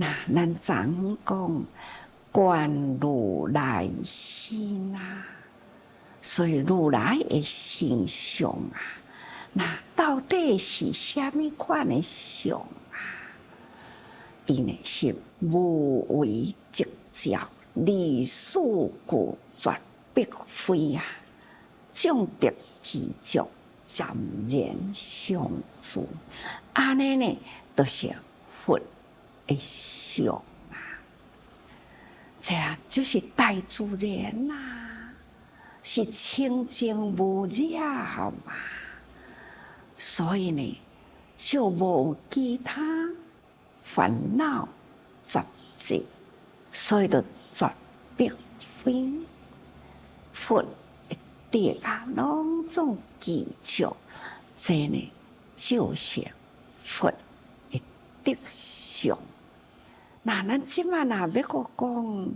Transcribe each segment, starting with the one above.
那咱常讲观如来心啊，所以如来的形象啊，那到底是虾米款的相啊？伊呢是无为直照，离世故绝必非啊，众得其足，暂然相助。安尼呢，就是佛的相啊。这样就是大自然呐，是清净无染嘛。所以呢，就无其他烦恼杂质，所以就绝必非佛的德啊，拢总记住，这呢就是佛的德相。那咱即马若要个讲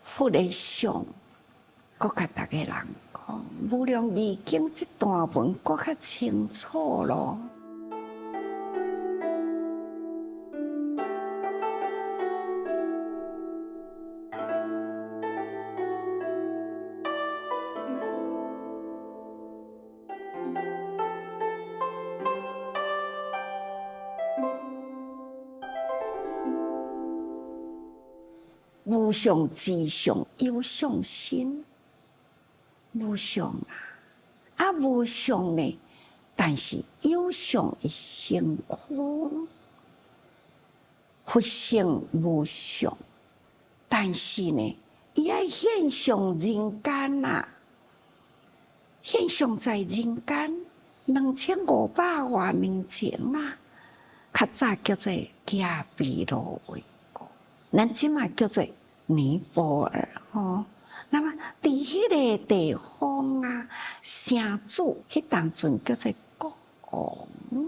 佛的相，搁甲大家人讲，无量易经这段文搁较清楚咯。无相之相有相心，无相啊，无相呢？但是有相的身躯，佛性无相，但是呢，伊爱现象人间呐，现象在人间2500多年前啊，较早叫做迦毗罗卫国，咱即马叫做尼泊尔吼。那么伫迄个地方啊，城主迄当阵叫做国王，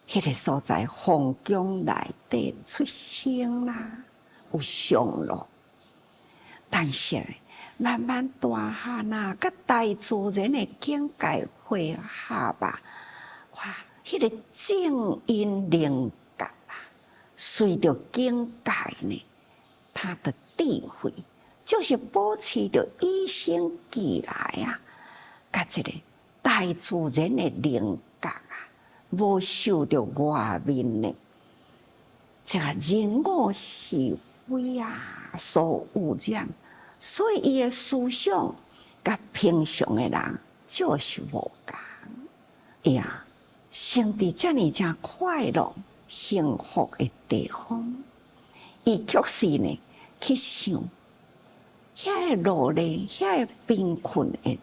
迄个所在皇宫内底出生啦，有相咯。但是慢慢大汉啊，甲大自然的境界汇合啊，哇！迄个正因灵感啊，随着境界呢，他的智慧就是保持着与生俱来啊，甲这个大自然的灵感啊，无受着外面的这个人我是非啊所污染，所以伊的思想甲平常的人就是无共呀。生伫遮尔正快乐幸福的地方，伊却是呢去想遐个落泪、遐个贫困的人，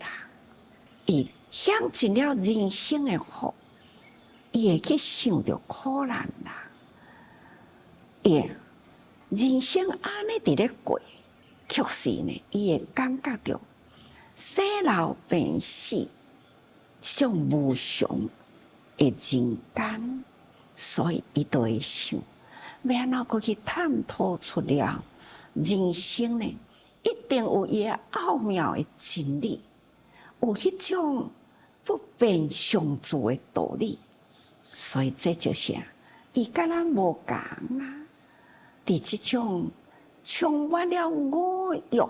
伊享尽了人生的福，伊会去想着苦难人，人生安尼伫咧过，却是呢，伊会感觉到生老病死这种无常的人间，所以伊就会想，要安怎过去探讨出了人生呢？一定有伊个奥妙的真理，有迄种不变相助的道理，所以这就是伊甲咱无共啊。伫即种充满了五欲、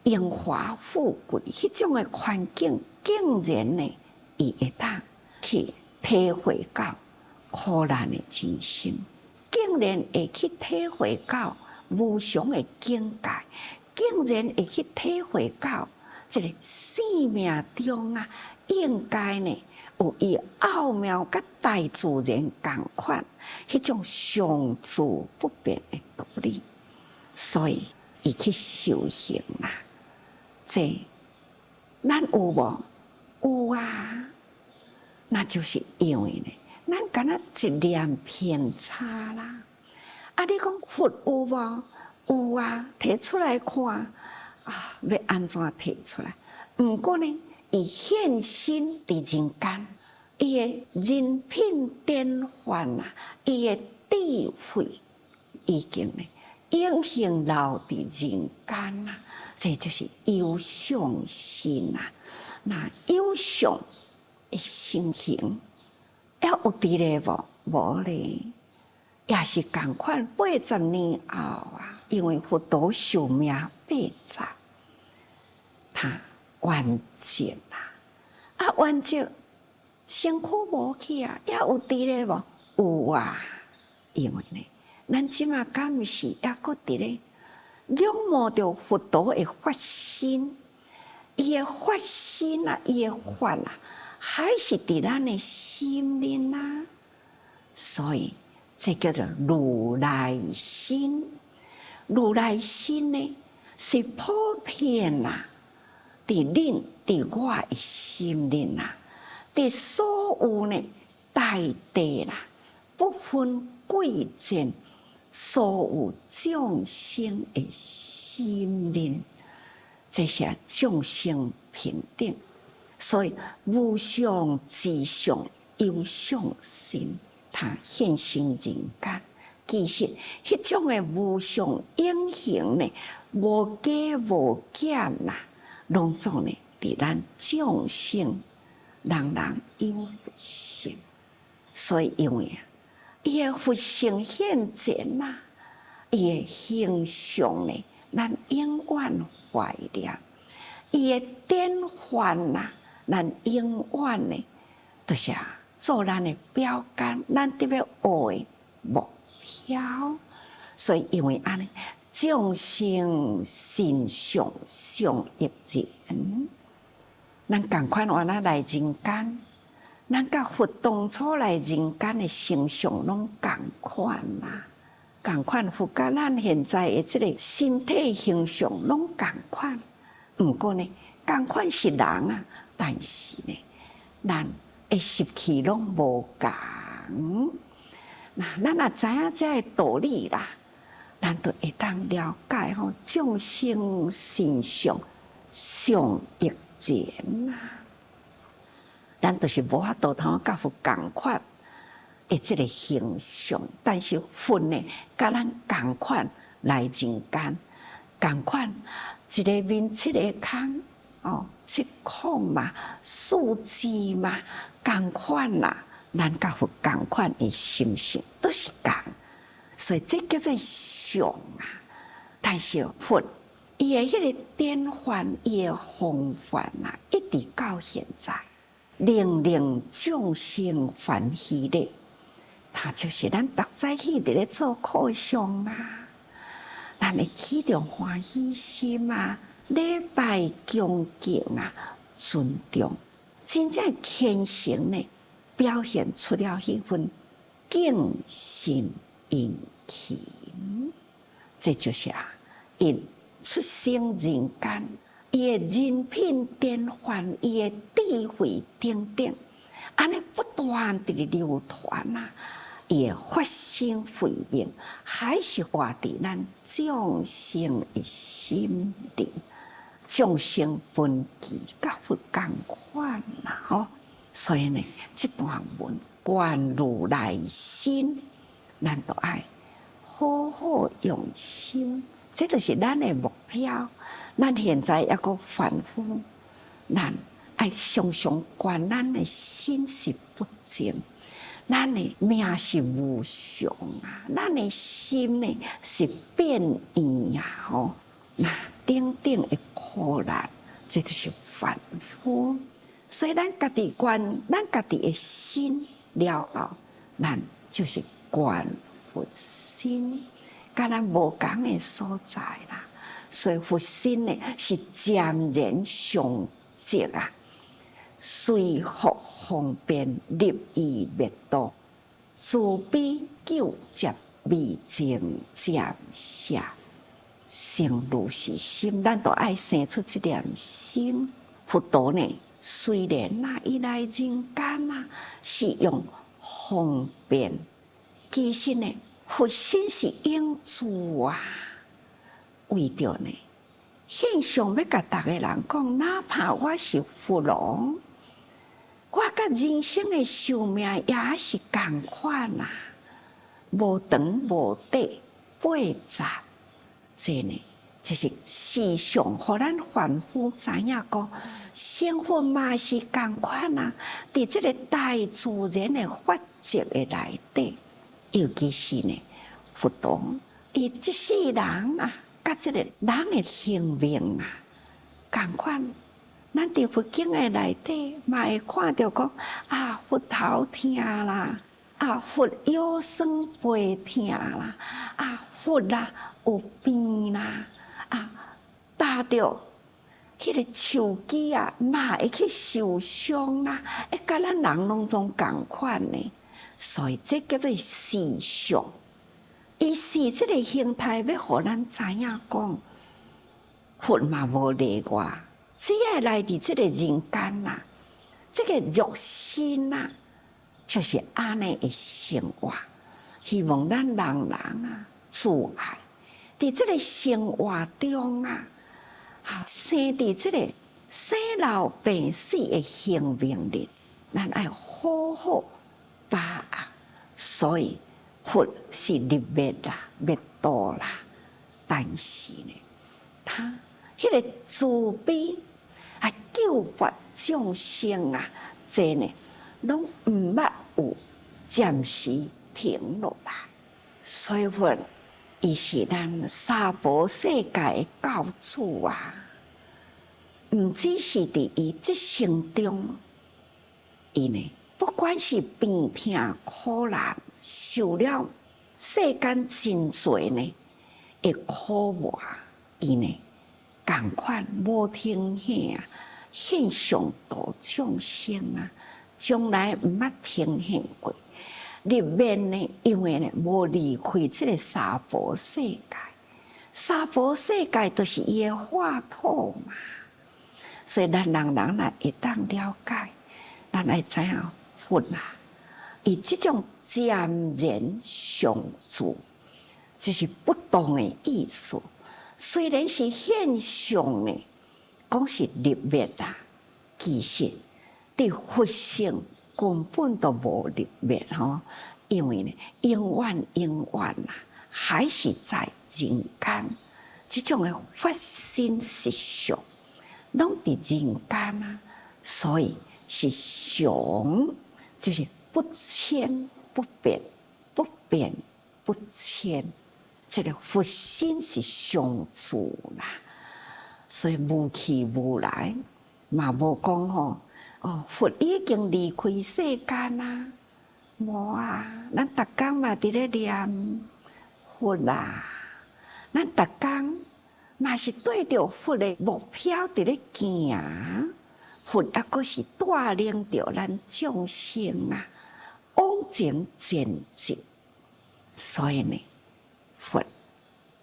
荣华富贵迄种的环境，竟然呢，伊会当去体会到苦难的人生，竟然会去体会到无常的境界，竟然会去体会到这个生命中啊，应该呢有伊奥妙甲大自然同款，迄种常住不变的道理，所以伊去修行啦。这咱有无？有啊，那就是因为呢，咱敢若一念偏差啦。啊，你讲佛有无？有啊，摕出来看啊，要安怎摕出来？毋过呢，伊现身伫人间，伊的人品典范啊，伊的智慧已经呢永恒留伫人间啊，这就是有相心啊。那有相的心行，要有伫咧无？无咧。也是同款80年后啊，因为佛陀寿命80，他完结啦。啊，完结身躯无去啊，也有伫咧无？有啊，因为呢，咱即马敢毋是也搁伫咧仰慕着佛陀的法身，伊的法身啊，伊的法啊，还是伫咱的心里啊。所以这叫做如来心。如来心呢，是普遍啦，伫恁伫我的心里啦，伫所有呢大地啦，不分贵贱，所有众生的心灵，这些众生平等，所以无上至上有上心，他现身人间。其实，迄种的无上永恒呢，无加无减啦，拢总呢，伫咱众生人人有佛性。所以，因为啊，伊的佛性现前啦，伊的形象呢，咱永远怀念；伊的典范啦，咱永远呢，就是做咱的标杆，咱得要学的目标。所以因为安尼，众生心上上一前，咱共款原来来人间，咱甲佛当初来人间的形象拢共款啦，共款佛甲咱现在的这个身体形象拢共款。毋过呢，共款是人啊，但是呢，咱的习气拢无共。那咱也知影这个道理啦，咱就会当了解吼，众生心上上一前啦。咱就是无法度通甲佛共款的这个形象，但是佛呢，甲咱共款来人间，共款一个面七个空哦，七空嘛，数字嘛，共款啦。咱甲佛共款的心性都是共，所以这叫做上啊。但是佛伊的迄个典范，伊的方法啊，一直到现在，令众生欢喜的，它就是咱逐早起伫咧做课上啊，咱会起着欢喜心啊，礼拜恭敬啊，尊重，真正虔诚呢。表现出了迄份敬信殷勤，这就是因出生人间，伊的人品典范，伊的智慧等等，安尼不断地流传啊，伊的发心慧命，还是活伫咱众生的心灵，众生本具甲佛共款啦，吼。所以呢，这段文观如来心，咱都爱好好用心，这就是咱的目标。咱现在也个反复，咱爱常常观咱的心是不净，咱的命是无常啊，咱的心呢是变异啊，吼，那等等的苦难，这就是反复。所以咱家己观咱家己的心了后，咱就是观佛心，甲咱无共的所在啦。所以佛心呢是渐然上寂啊，随福方便立意灭道，慈悲救接未净渐下，生如是心，咱都爱生出这念心。佛陀呢？虽然呐，伊来人间呐是用方便，其实呢，佛心是永驻啊。为着呢，现象要甲逐个人讲，哪怕我是佛王，我甲人生的寿命也是共款啊，无长无短，80，这呢。就是时常互咱凡夫知影讲，生活嘛是共款啊，伫这个大自然的法则的内底，尤其是呢，佛陀伊即世人啊，甲即个人的性命啊，共款。咱伫佛经的内底，嘛会看到讲啊，佛头疼啦，啊，佛腰酸背疼啦，啊，佛啦有病啦，啊，搭着迄个手机啊，嘛会去受伤啦，甲咱人拢总共款呢。所以这叫做事相。伊是即个形态，要互咱知影讲，佛嘛无例外。只要来伫即个人间啦，即个肉身啦，就是安尼的生活。希望咱人人啊，自爱伫即个生活中啊，生伫即个生老病死的生命力，咱爱好好把握。所以佛是入灭啦，灭道啦，但是呢，他迄个慈悲。救拔众生啊，这呢，拢毋捌有暂时停落来。所以佛，伊是咱娑婆世界的教主啊，毋只是伫伊即生中，伊呢，不管是病痛苦难，受了世间真侪呢的苦磨，伊呢，共款无停歇啊。现象度众生啊，从来毋捌停歇过。入灭呢，因为呢无离开这个娑婆世界，娑婆世界都是伊的化土嘛。所以咱人也会当了解，咱会知影佛啊，伊即种渐然相助，就是不同的意思。虽然是现象呢。讲是入灭啊，其实伫佛性根本都无入灭吼，因为呢，永远啊，还是在人间，这种的法身实相，拢伫人间啊，所以是常，就是不迁不变，不变不迁，这个佛身是常住啦。所以无去无来，嘛无讲吼哦，佛已经离开世间啦，无啊，咱逐工嘛伫咧念佛啦，咱逐工嘛是对着佛的目标伫咧行，佛抑阁是带领着咱众生啊往前前进，所以呢，佛。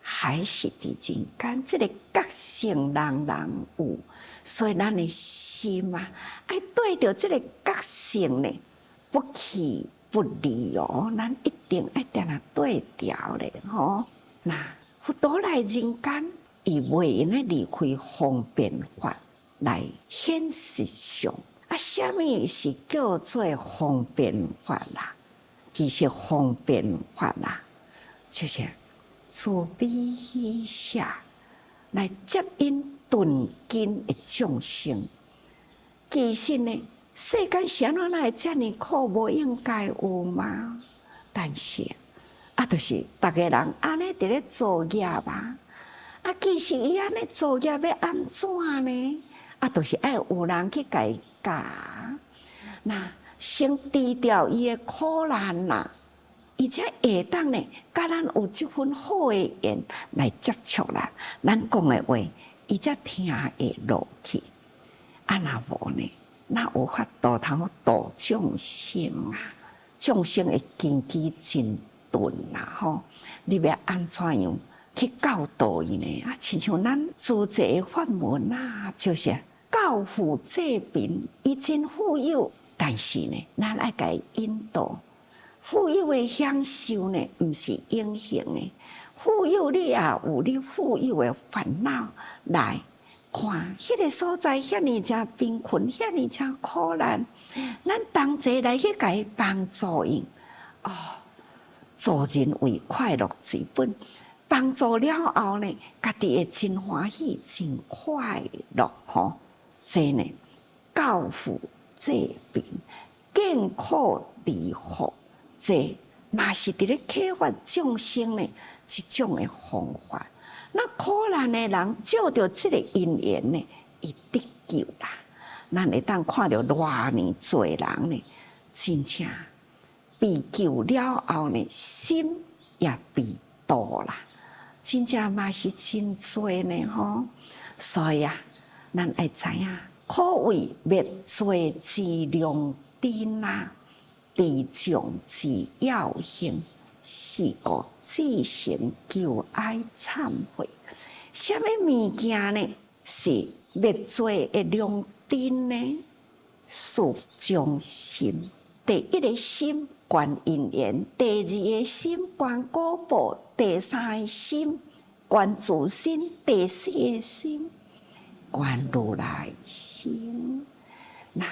还是伫人间，这个觉性人人有，所以咱的心啊，爱对着这个觉性呢，不弃不离哦，咱一定爱定下对调咧吼。那佛陀来人间，伊袂用个离开方便法来显实相啊。什么是叫做方便法啦？其实方便法啦，就是。慈悲喜舍来接引顿经的众生，其实呢，世间谁人来遮尔苦，无应该有吗？但是啊，就是逐个人安尼伫咧作业嘛，啊，其实伊安尼作业要安怎呢？啊，就是爱有人去甲伊教，那先除掉伊的苦难啦。而且下当呢，甲咱有即份好的缘来接触咱，咱讲的话，伊才听会落去。啊，若无呢，哪有法度通度众生啊？众生的根基真钝啦，吼！你要安怎样去教导伊呢？啊，亲像咱自济的法门啊，就是教富济贫，伊真富有，但是呢，咱爱甲伊引导。富有的享受呢，毋是永恒的。富有你也有你富有的烦恼来看，迄个所在遐尼正贫困，遐尼正苦难，咱同齐来去甲伊帮助因。哦，助人为快乐之本，帮助了后呢，家己会真欢喜，真快乐吼。这呢，教富济贫，健康利福。这嘛是伫咧启发众生呢一种的方法。那苦难的人照着这个因缘呢，伊得救啦。咱会当看到偌尼多人呢，真正被救了后呢，心也被度啦。真正嘛是真多呢吼。所以啊，咱爱知影，可谓灭罪之良灯啊，地藏之要行。是故自成求爱忏悔。什么物件呢？是灭罪的良灯呢？肃忠心。第一个心观因缘，第二个心观果报，第三个心观自心，第四个心观如来心。那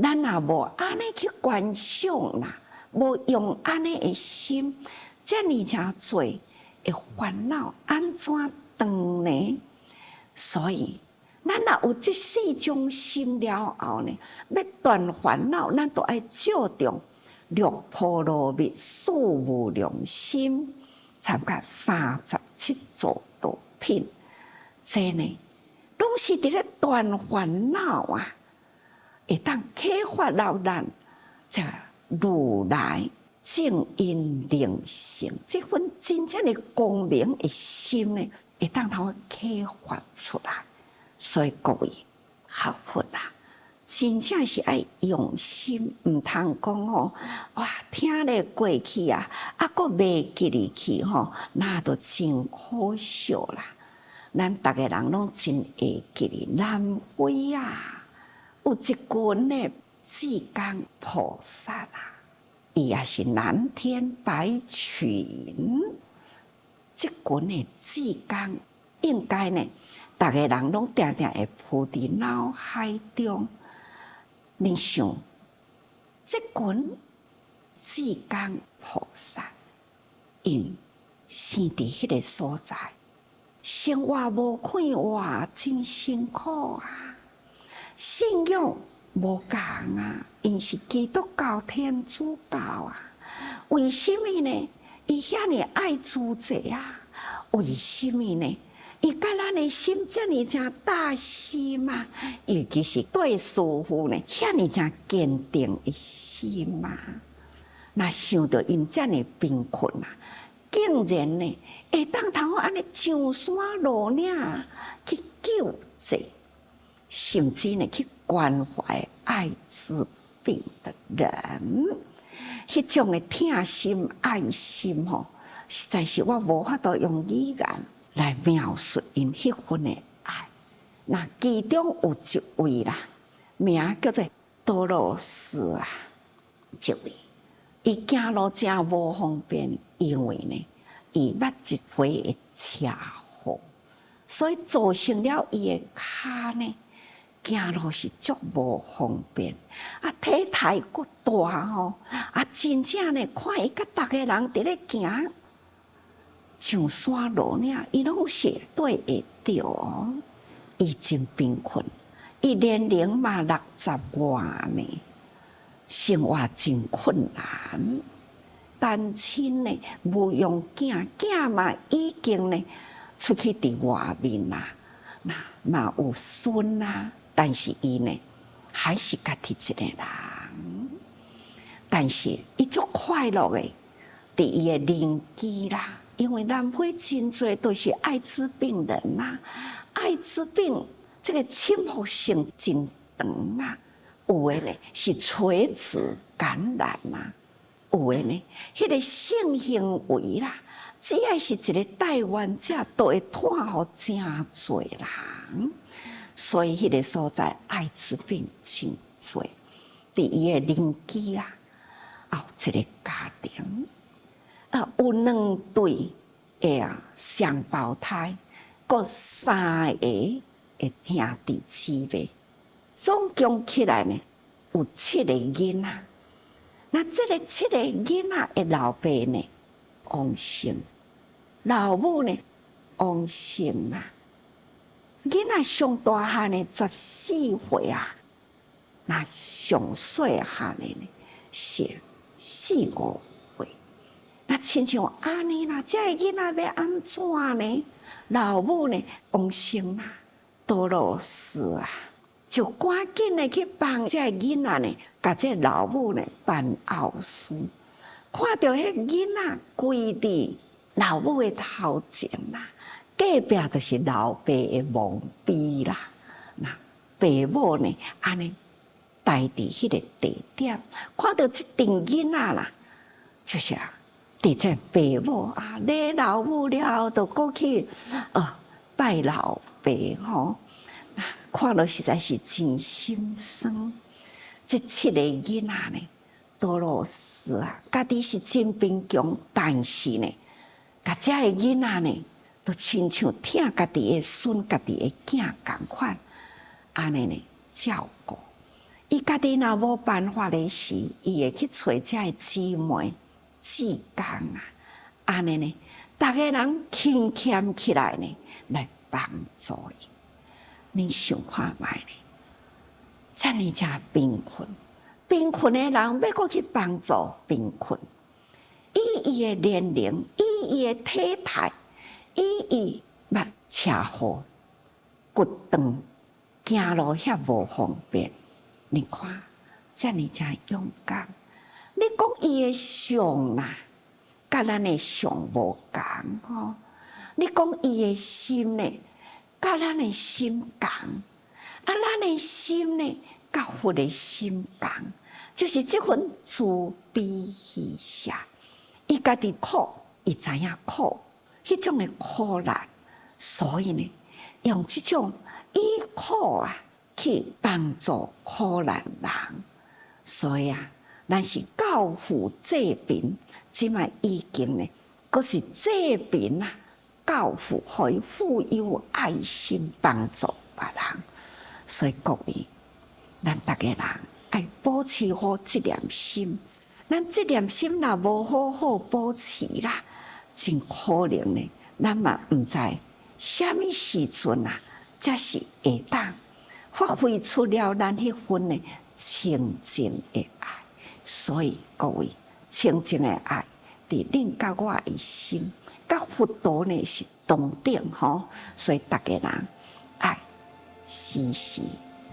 咱若无安尼去观想啦。无用安尼的心，遮尔诚多的烦恼，安怎断呢？所以，咱若有这四种心了后呢，要断烦恼，咱都爱照重六波罗蜜四无量心，参加37座道品。这呢，拢是伫咧断烦恼啊，会当启发了咱这如来正因灵性，这份真正的光明的心呢，会当通启发出来。所以各位学佛啊，真正是爱用心，唔通讲吼，哇，听咧过去啊，佫袂记入去吼，那都真可笑啦。咱逐个人拢真会记哩，南非啊，有一群呢。济公菩萨啊，伊也是蓝天白云，这群的济公应该呢，大家人拢定定会浮伫脑海中。你想，这群济公菩萨，因生伫迄个所在，生活无快活，真辛苦啊，信仰。无共啊，因是基督教天主教啊，为什么呢？伊遐尼爱主者啊？为什么呢？伊甲咱的心遮尼诚大心啊，尤其是对师父呢，遐尼诚坚定的心啊。那想到因遮尼贫困啊，竟然呢会当通安尼上山落岭去救济，甚至呢去关怀艾滋病的人，迄种的疼心爱心吼，实在是我无法度用语言来描述因迄份的爱。那其中有一位啦，名叫做多罗斯啊，一位，伊行路真无方便，因为呢，伊捌一回的车祸，所以造成了伊的骹呢。行路是足无方便，啊，体态阁大吼，啊，真正呢，看伊甲逐个人伫咧行，上山落岭，伊拢是对会着哦。伊真贫困，伊年龄嘛60外呢，生活真困难。单亲呢，无用囝，囝嘛已经呢出去伫外面啦，那嘛有孙啊。但是伊呢，还是家己一个人。但是伊足快乐的，伫伊的邻居啦，因为南非真侪都是艾滋病人呐，艾滋病这个侵复性真长啊，有的呢是垂直感染呐，有的呢迄个性行为啦，只要是一个带原者，都会拖互真侪人。所以迄个所在艾滋病真多，伫伊的邻居啊，有一个家庭有2对的双胞胎，各3个的兄弟姊妹，总共起来呢有7个囡仔。那这个7个囡仔的老爸呢，王姓，老母呢，王姓啊。囡仔上大汉的14岁啊，那上细汉的呢是4、5岁。那亲像安尼啦，这个囡仔要安怎呢？老母呢，王生啦，多罗斯啊，就赶紧的去帮这个囡仔呢，甲这老母呢办后事。看到迄囡仔跪伫老母的头前啦，隔壁就是老爸的墓碑啦。那爸母呢，安尼待伫迄个地点，看到这顶囡仔啦，就是啊，伫这爸母啊，礼老母了后，就过去拜老爸吼。看了实在是真心酸。这7个囡仔呢，多罗斯啊，家己是真贫穷，但是呢，甲遮个囡仔呢，都亲像疼家己的孙、家己的囝共款，安尼呢照顾。伊家己若无办法的时，伊会去找遮个姊妹志工啊，安尼呢，逐个人勤俭起来呢，来帮助伊。你想看觅呢？遮尔正贫困的人要搁去帮助贫困，以伊的年龄，以伊的体态，以伊目赤好，骨长，行路遐无方便。你看，遮尔正勇敢。你讲伊的相啦，甲咱的相无共吼。你讲伊的心呢，甲咱的心共。咱的心呢，甲佛的心共，就是这份慈悲喜舍。伊家己苦，伊知影苦，迄种的苦难，所以呢，用这种以苦啊去帮助苦难人。所以啊，咱是教富济贫，即卖已经呢，佫是济贫啊，教富，互伊富有爱心，帮助别人。所以各位，咱逐个人爱保持好这念心。咱这念心若无好好保持啦，真可能呢，咱嘛毋知什么时阵啊，才是会当发挥出了咱迄份呢清净的爱。所以各位，清净的爱伫恁甲我的心，甲佛陀呢是同等吼。所以逐个人爱时时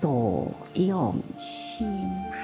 多用心啊。